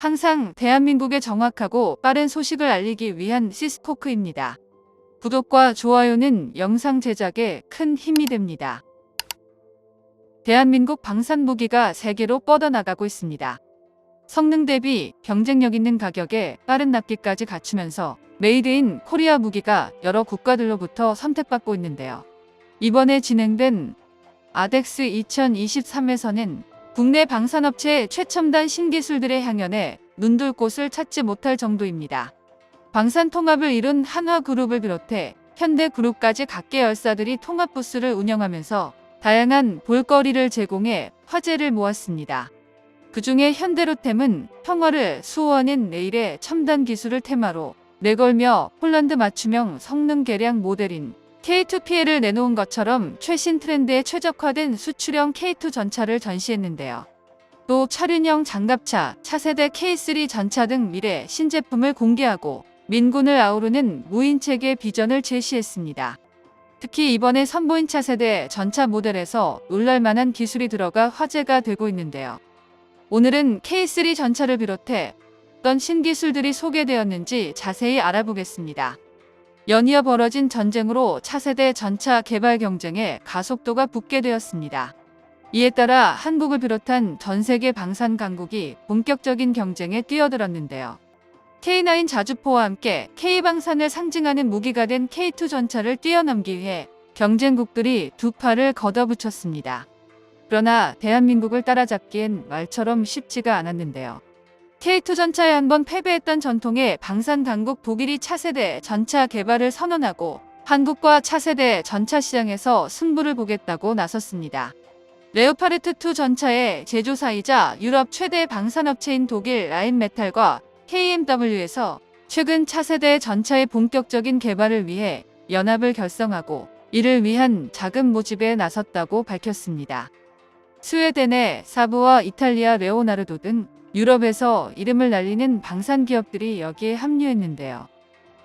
항상 대한민국에 정확하고 빠른 소식을 알리기 위한 시스코크입니다. 구독과 좋아요는 영상 제작에 큰 힘이 됩니다. 대한민국 방산 무기가 세계로 뻗어나가고 있습니다. 성능 대비 경쟁력 있는 가격에 빠른 납기까지 갖추면서 메이드 인 코리아 무기가 여러 국가들로부터 선택받고 있는데요. 이번에 진행된 아덱스 2023에서는 국내 방산업체의 최첨단 신기술들의 향연에 눈둘 곳을 찾지 못할 정도입니다. 방산 통합을 이룬 한화그룹을 비롯해 현대그룹까지 각계 열사들이 통합 부스를 운영하면서 다양한 볼거리를 제공해 화제를 모았습니다. 그중에 현대로템은 평화를 수호하는 내일의 첨단 기술을 테마로 내걸며 폴란드 맞춤형 성능 개량 모델인 K2PL을 내놓은 것처럼 최신 트렌드에 최적화된 수출형 K2 전차를 전시했는데요. 또 차륜형 장갑차, 차세대 K3 전차 등 미래 신제품을 공개하고 민군을 아우르는 무인체계 비전을 제시했습니다. 특히 이번에 선보인 차세대 전차 모델에서 놀랄만한 기술이 들어가 화제가 되고 있는데요. 오늘은 K3 전차를 비롯해 어떤 신기술들이 소개되었는지 자세히 알아보겠습니다. 연이어 벌어진 전쟁으로 차세대 전차 개발 경쟁에 가속도가 붙게 되었습니다. 이에 따라 한국을 비롯한 전 세계 방산 강국이 본격적인 경쟁에 뛰어들었는데요. K9 자주포와 함께 K방산을 상징하는 무기가 된 K2 전차를 뛰어넘기 위해 경쟁국들이 두 팔을 걷어붙였습니다. 그러나 대한민국을 따라잡기엔 말처럼 쉽지가 않았는데요. K2 전차에 한번 패배했던 전통의 방산 강국 독일이 차세대 전차 개발을 선언하고 한국과 차세대 전차 시장에서 승부를 보겠다고 나섰습니다. 레오파르트2 전차의 제조사이자 유럽 최대 방산업체인 독일 라인메탈과 KMW에서 최근 차세대 전차의 본격적인 개발을 위해 연합을 결성하고 이를 위한 자금 모집에 나섰다고 밝혔습니다. 스웨덴의 사브와 이탈리아 레오나르도 등 유럽에서 이름을 날리는 방산 기업들이 여기에 합류했는데요.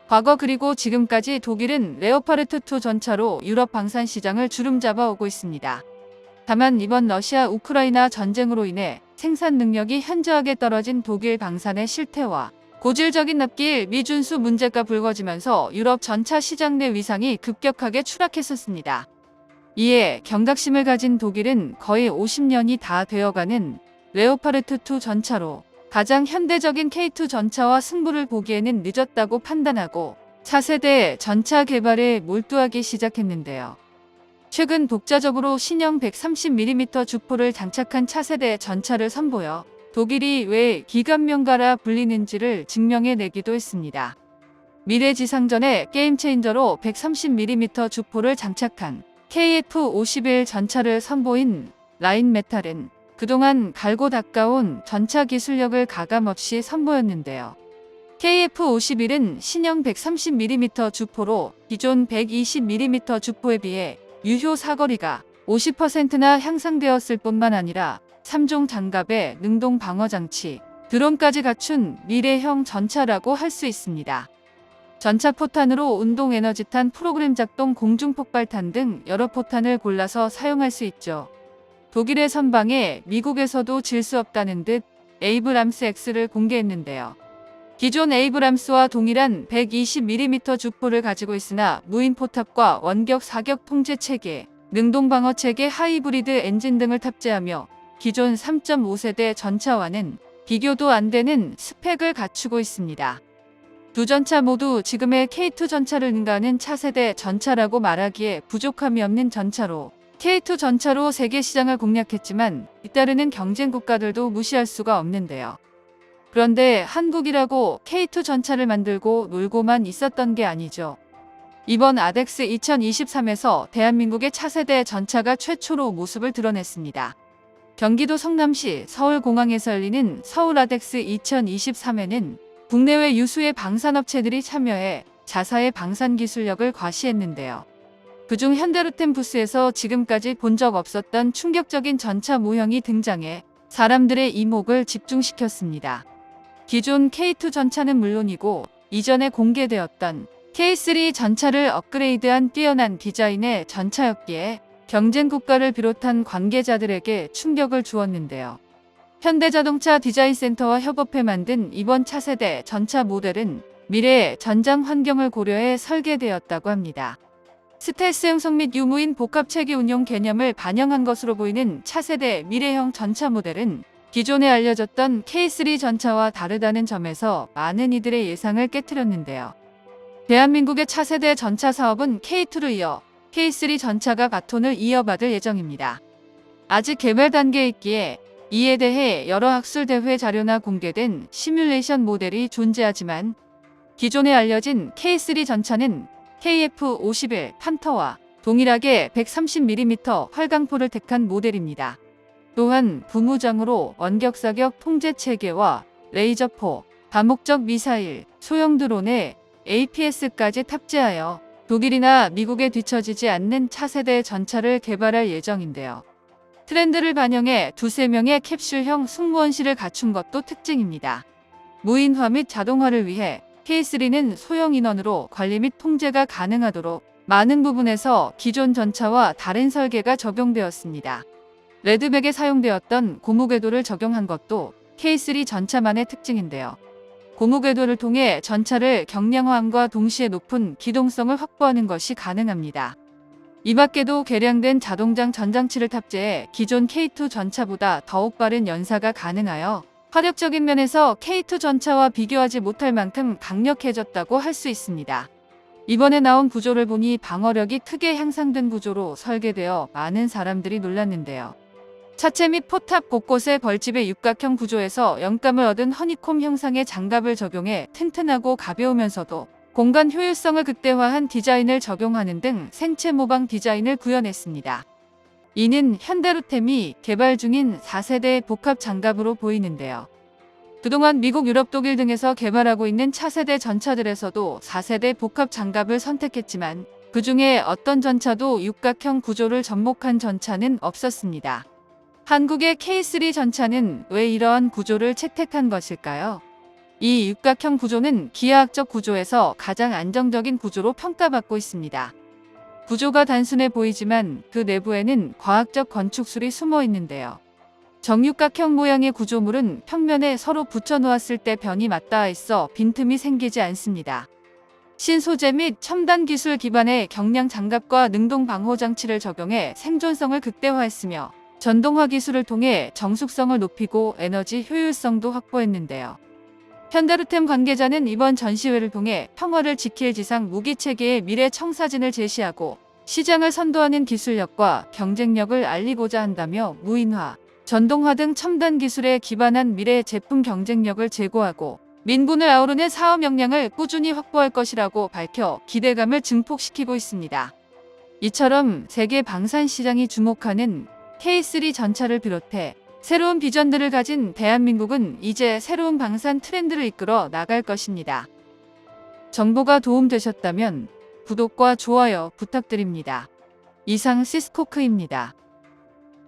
과거 그리고 지금까지 독일은 레오파르트2 전차로 유럽 방산 시장을 주름잡아 오고 있습니다. 다만 이번 러시아 우크라이나 전쟁으로 인해 생산 능력이 현저하게 떨어진 독일 방산의 실태와 고질적인 납기일 미준수 문제가 불거지면서 유럽 전차 시장 내 위상이 급격하게 추락했었습니다. 이에 경각심을 가진 독일은 거의 50년이 다 되어가는 레오파르트2 전차로 가장 현대적인 K2 전차와 승부를 보기에는 늦었다고 판단하고 차세대 전차 개발에 몰두하기 시작했는데요. 최근 독자적으로 신형 130mm 주포를 장착한 차세대 전차를 선보여 독일이 왜 기관명가라 불리는지를 증명해내기도 했습니다. 미래지상전의 게임체인저로 130mm 주포를 장착한 KF-51 전차를 선보인 라인메탈은 그동안 갈고 닦아온 전차 기술력을 가감없이 선보였는데요. KF-51은 신형 130mm 주포로 기존 120mm 주포에 비해 유효 사거리가 50%나 향상되었을 뿐만 아니라 3종 장갑에 능동 방어 장치, 드론까지 갖춘 미래형 전차라고 할 수 있습니다. 전차 포탄으로 운동 에너지탄, 프로그램 작동 공중폭발탄 등 여러 포탄을 골라서 사용할 수 있죠. 독일의 선방에 미국에서도 질 수 없다는 듯 에이브람스 X를 공개했는데요. 기존 에이브람스와 동일한 120mm 주포를 가지고 있으나 무인 포탑과 원격 사격 통제 체계, 능동 방어 체계, 하이브리드 엔진 등을 탑재하며 기존 3.5세대 전차와는 비교도 안 되는 스펙을 갖추고 있습니다. 두 전차 모두 지금의 K2 전차를 능가하는 차세대 전차라고 말하기에 부족함이 없는 전차로 K2 전차로 세계 시장을 공략했지만 잇따르는 경쟁 국가들도 무시할 수가 없는데요. 그런데 한국이라고 K2 전차를 만들고 놀고만 있었던 게 아니죠. 이번 아덱스 2023에서 대한민국의 차세대 전차가 최초로 모습을 드러냈습니다. 경기도 성남시 서울공항에서 열리는 서울 아덱스 2023에는 국내외 유수의 방산업체들이 참여해 자사의 방산 기술력을 과시했는데요. 그중 현대로템 부스에서 지금까지 본 적 없었던 충격적인 전차 모형이 등장해 사람들의 이목을 집중시켰습니다. 기존 K2 전차는 물론이고 이전에 공개되었던 K3 전차를 업그레이드한 뛰어난 디자인의 전차였기에 경쟁 국가를 비롯한 관계자들에게 충격을 주었는데요. 현대자동차 디자인센터와 협업해 만든 이번 차세대 전차 모델은 미래의 전장 환경을 고려해 설계되었다고 합니다. 스텔스 형성 및 유무인 복합 체계 운용 개념을 반영한 것으로 보이는 차세대 미래형 전차 모델은 기존에 알려졌던 K3 전차와 다르다는 점에서 많은 이들의 예상을 깨트렸는데요. 대한민국의 차세대 전차 사업은 K2를 이어 K3 전차가 바톤을 이어받을 예정입니다. 아직 개발 단계에 있기에 이에 대해 여러 학술대회 자료나 공개된 시뮬레이션 모델이 존재하지만 기존에 알려진 K3 전차는 KF-51 판터와 동일하게 130mm 활강포를 택한 모델입니다. 또한 부무장으로 원격사격 통제체계와 레이저포, 다목적 미사일, 소형 드론에 APS까지 탑재하여 독일이나 미국에 뒤처지지 않는 차세대 전차를 개발할 예정인데요. 트렌드를 반영해 2~3명의 캡슐형 승무원실을 갖춘 것도 특징입니다. 무인화 및 자동화를 위해 K3는 소형 인원으로 관리 및 통제가 가능하도록 많은 부분에서 기존 전차와 다른 설계가 적용되었습니다. 레드백에 사용되었던 고무궤도를 적용한 것도 K3 전차만의 특징인데요. 고무궤도를 통해 전차를 경량화함과 동시에 높은 기동성을 확보하는 것이 가능합니다. 이 밖에도 개량된 자동장 전장치를 탑재해 기존 K2 전차보다 더욱 빠른 연사가 가능하여 화력적인 면에서 K2 전차와 비교하지 못할 만큼 강력해졌다고 할 수 있습니다. 이번에 나온 구조를 보니 방어력이 크게 향상된 구조로 설계되어 많은 사람들이 놀랐는데요. 차체 및 포탑 곳곳에 벌집의 육각형 구조에서 영감을 얻은 허니콤 형상의 장갑을 적용해 튼튼하고 가벼우면서도 공간 효율성을 극대화한 디자인을 적용하는 등 생체 모방 디자인을 구현했습니다. 이는 현대로템이 개발 중인 4세대 복합 장갑으로 보이는데요. 그동안 미국, 유럽, 독일 등에서 개발하고 있는 차세대 전차들에서도 4세대 복합 장갑을 선택했지만 그 중에 어떤 전차도 육각형 구조를 접목한 전차는 없었습니다. 한국의 K3 전차는 왜 이러한 구조를 채택한 것일까요? 이 육각형 구조는 기하학적 구조에서 가장 안정적인 구조로 평가받고 있습니다. 구조가 단순해 보이지만 그 내부에는 과학적 건축술이 숨어 있는데요. 정육각형 모양의 구조물은 평면에 서로 붙여 놓았을 때 변이 맞닿아 있어 빈틈이 생기지 않습니다. 신소재 및 첨단 기술 기반의 경량 장갑과 능동 방호 장치를 적용해 생존성을 극대화했으며 전동화 기술을 통해 정숙성을 높이고 에너지 효율성도 확보했는데요. 현대로템 관계자는 이번 전시회를 통해 평화를 지킬 지상 무기체계의 미래 청사진을 제시하고 시장을 선도하는 기술력과 경쟁력을 알리고자 한다며 무인화, 전동화 등 첨단 기술에 기반한 미래 제품 경쟁력을 제고하고 민군을 아우르는 사업 역량을 꾸준히 확보할 것이라고 밝혀 기대감을 증폭시키고 있습니다. 이처럼 세계 방산 시장이 주목하는 K3 전차를 비롯해 새로운 비전들을 가진 대한민국은 이제 새로운 방산 트렌드를 이끌어 나갈 것입니다. 정보가 도움되셨다면 구독과 좋아요 부탁드립니다. 이상 시스코크입니다.